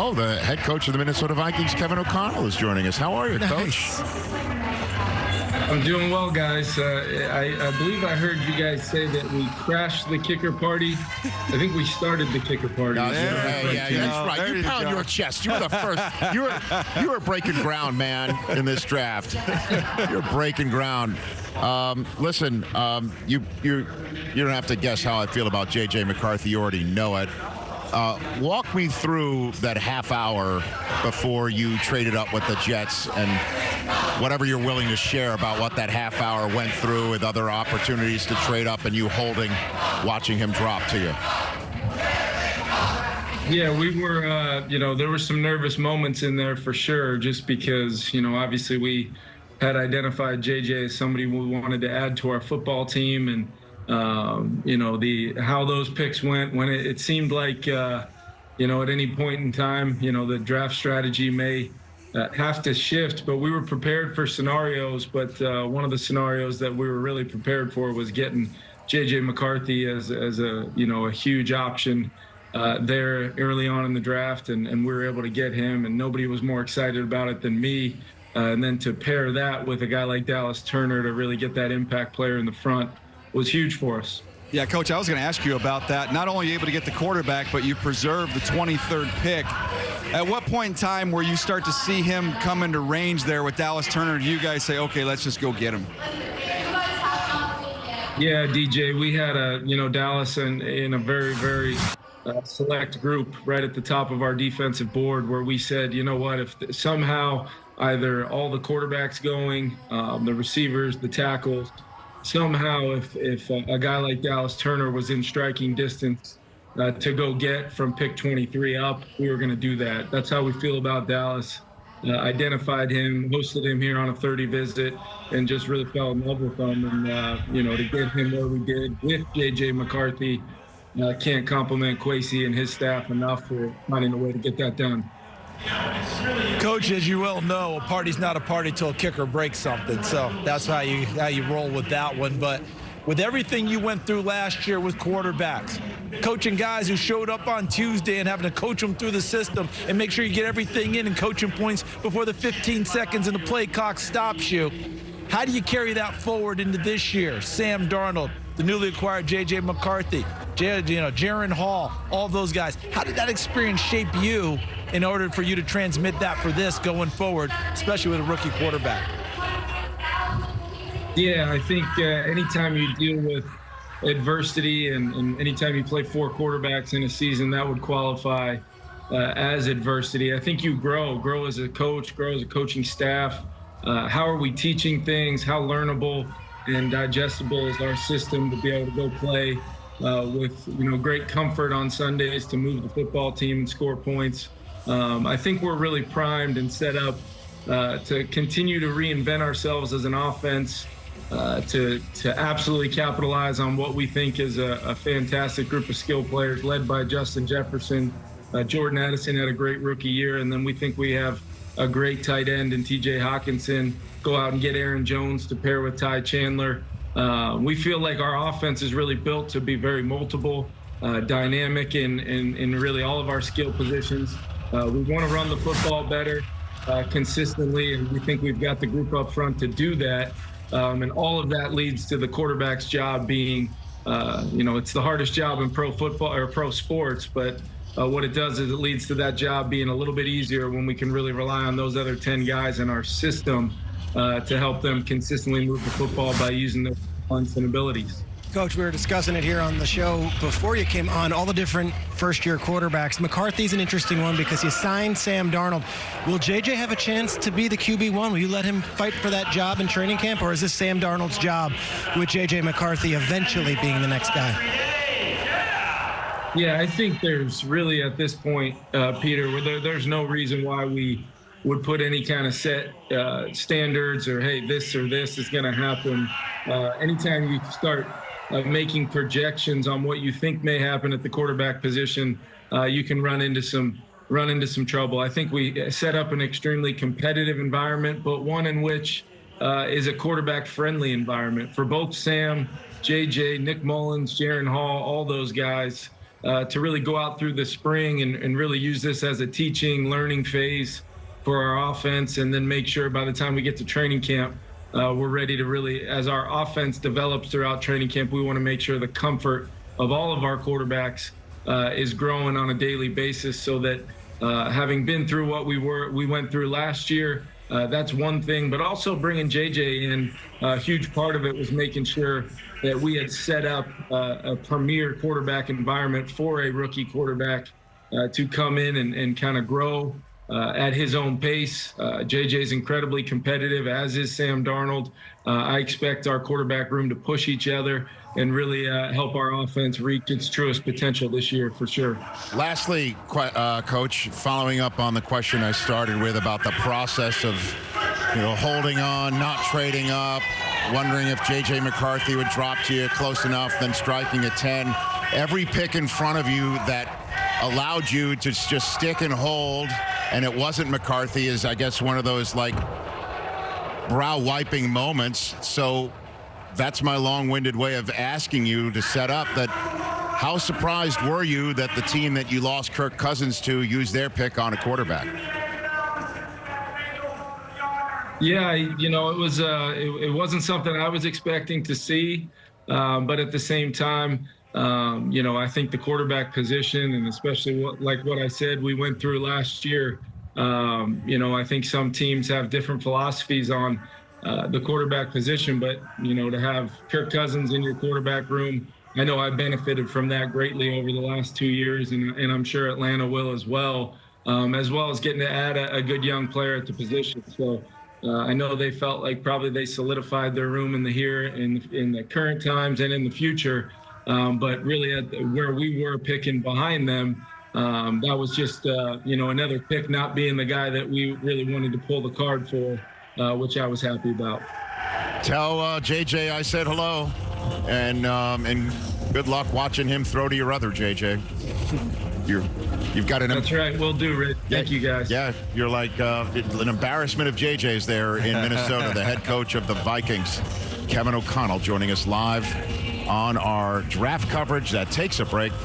Oh, the head coach of the Minnesota Vikings, Kevin O'Connell, is joining us. How are you, Coach? I'm doing well, guys. I believe I heard you guys say that we crashed the kicker party. I think we started the kicker party. Yeah, that's right. You pound your chest. You were the first. You were breaking ground, man, in this draft. You're breaking ground. Listen, you don't have to guess how I feel about J.J. McCarthy. You already know it. Walk me through that half hour before you traded up with the Jets and whatever you're willing to share about what that half hour went through with other opportunities to trade up and you watching him drop to you. Yeah, we were, there were some nervous moments in there for sure, just because, obviously we had identified JJ as somebody we wanted to add to our football team, and how those picks went when it seemed like, at any point in time, the draft strategy may have to shift, but we were prepared for scenarios. But one of the scenarios that we were really prepared for was getting JJ McCarthy as a huge option there early on in the draft, and we were able to get him, and nobody was more excited about it than me. And then to pair that with a guy like Dallas Turner to really get that impact player in the front was huge for us. Yeah, Coach, I was going to ask you about that. Not only able to get the quarterback, but you preserved the 23rd pick. At what point in time where you start to see him come into range there with Dallas Turner, do you guys say, okay, let's just go get him? Yeah, DJ, we had Dallas in a very, very select group right at the top of our defensive board, where we said, you know what, if somehow either all the quarterbacks going, the receivers, the tackles, somehow if a guy like Dallas Turner was in striking distance to go get from pick 23 up, we were going to do that. That's how we feel about Dallas. Identified him, hosted him here on a 30 visit, and just really fell in love with him. And, to get him where we did with J.J. McCarthy, can't compliment Kwesi and his staff enough for finding a way to get that done. Coach, as you well know, a party's not a party till a kicker breaks something. So that's how you roll with that one. But with everything you went through last year with quarterbacks, coaching guys who showed up on Tuesday and having to coach them through the system and make sure you get everything in and coaching points before the 15 seconds and the play clock stops you, how do you carry that forward into this year? Sam Darnold, the newly acquired J.J. McCarthy, Jaron Hall, all those guys. How did that experience shape you in order for you to transmit that for this going forward, especially with a rookie quarterback? Yeah, I think anytime you deal with adversity and anytime you play 4 quarterbacks in a season, that would qualify as adversity. I think you grow as a coach, grow as a coaching staff. How are we teaching things? How learnable and digestible is our system to be able to go play with great comfort on Sundays to move the football team and score points? I think we're really primed and set up to continue to reinvent ourselves as an offense, to absolutely capitalize on what we think is a fantastic group of skill players led by Justin Jefferson. Jordan Addison had a great rookie year, and then we think we have a great tight end in TJ Hawkinson. Go out and get Aaron Jones to pair with Ty Chandler. We feel like our offense is really built to be very multiple, dynamic in really all of our skill positions. We want to run the football better consistently, and we think we've got the group up front to do that. And all of that leads to the quarterback's job being, it's the hardest job in pro football or pro sports, but what it does is it leads to that job being a little bit easier when we can really rely on those other 10 guys in our system to help them consistently move the football by using their talents and abilities. Coach, we were discussing it here on the show before you came on, all the different first-year quarterbacks. McCarthy's an interesting one because you signed Sam Darnold. Will JJ have a chance to be the QB1? Will you let him fight for that job in training camp, or is this Sam Darnold's job with JJ McCarthy eventually being the next guy? Yeah, I think there's really at this point, Peter, there's no reason why we would put any kind of set standards or, hey, this or this is going to happen. Anytime you start making projections on what you think may happen at the quarterback position, you can run into some trouble. I think we set up an extremely competitive environment, but one in which is a quarterback-friendly environment for both Sam, JJ, Nick Mullins, Jaron Hall, all those guys. to really go out through the spring and really use this as a teaching, learning phase for our offense, and then make sure by the time we get to training camp, we're ready to really, as our offense develops throughout training camp, we want to make sure the comfort of all of our quarterbacks is growing on a daily basis, so that having been through what we went through last year, that's one thing, but also bringing JJ in, a huge part of it was making sure that we had set up a premier quarterback environment for a rookie quarterback to come in and kind of grow at his own pace. JJ is incredibly competitive, as is Sam Darnold. I expect our quarterback room to push each other and really help our offense reach its truest potential this year, for sure. Lastly, Coach, following up on the question I started with about the process of, holding on, not trading up, wondering if J.J. McCarthy would drop to you close enough, then striking a 10. Every pick in front of you that allowed you to just stick and hold, and it wasn't McCarthy, is, I guess, one of those, brow-wiping moments. So that's my long-winded way of asking you to set up that. How surprised were you that the team that you lost Kirk Cousins to used their pick on a quarterback? Yeah, it wasn't something I was expecting to see, but at the same time, I think the quarterback position, and especially what I said we went through last year, I think some teams have different philosophies on the quarterback position, but, to have Kirk Cousins in your quarterback room, I know I benefited from that greatly over the last 2 years, and I'm sure Atlanta will as well as getting to add a good young player at the position. So I know they felt like probably they solidified their room in the current times and in the future. But really where we were picking behind them, that was just, another pick not being the guy that we really wanted to pull the card for, which I was happy about. Tell JJ I said hello, and good luck watching him throw to your other JJ. You've got an. That's right. We'll do, Rick. Thank you, guys. Yeah, you're like an embarrassment of JJ's there in Minnesota. The head coach of the Vikings, Kevin O'Connell, joining us live on our draft coverage that takes a break.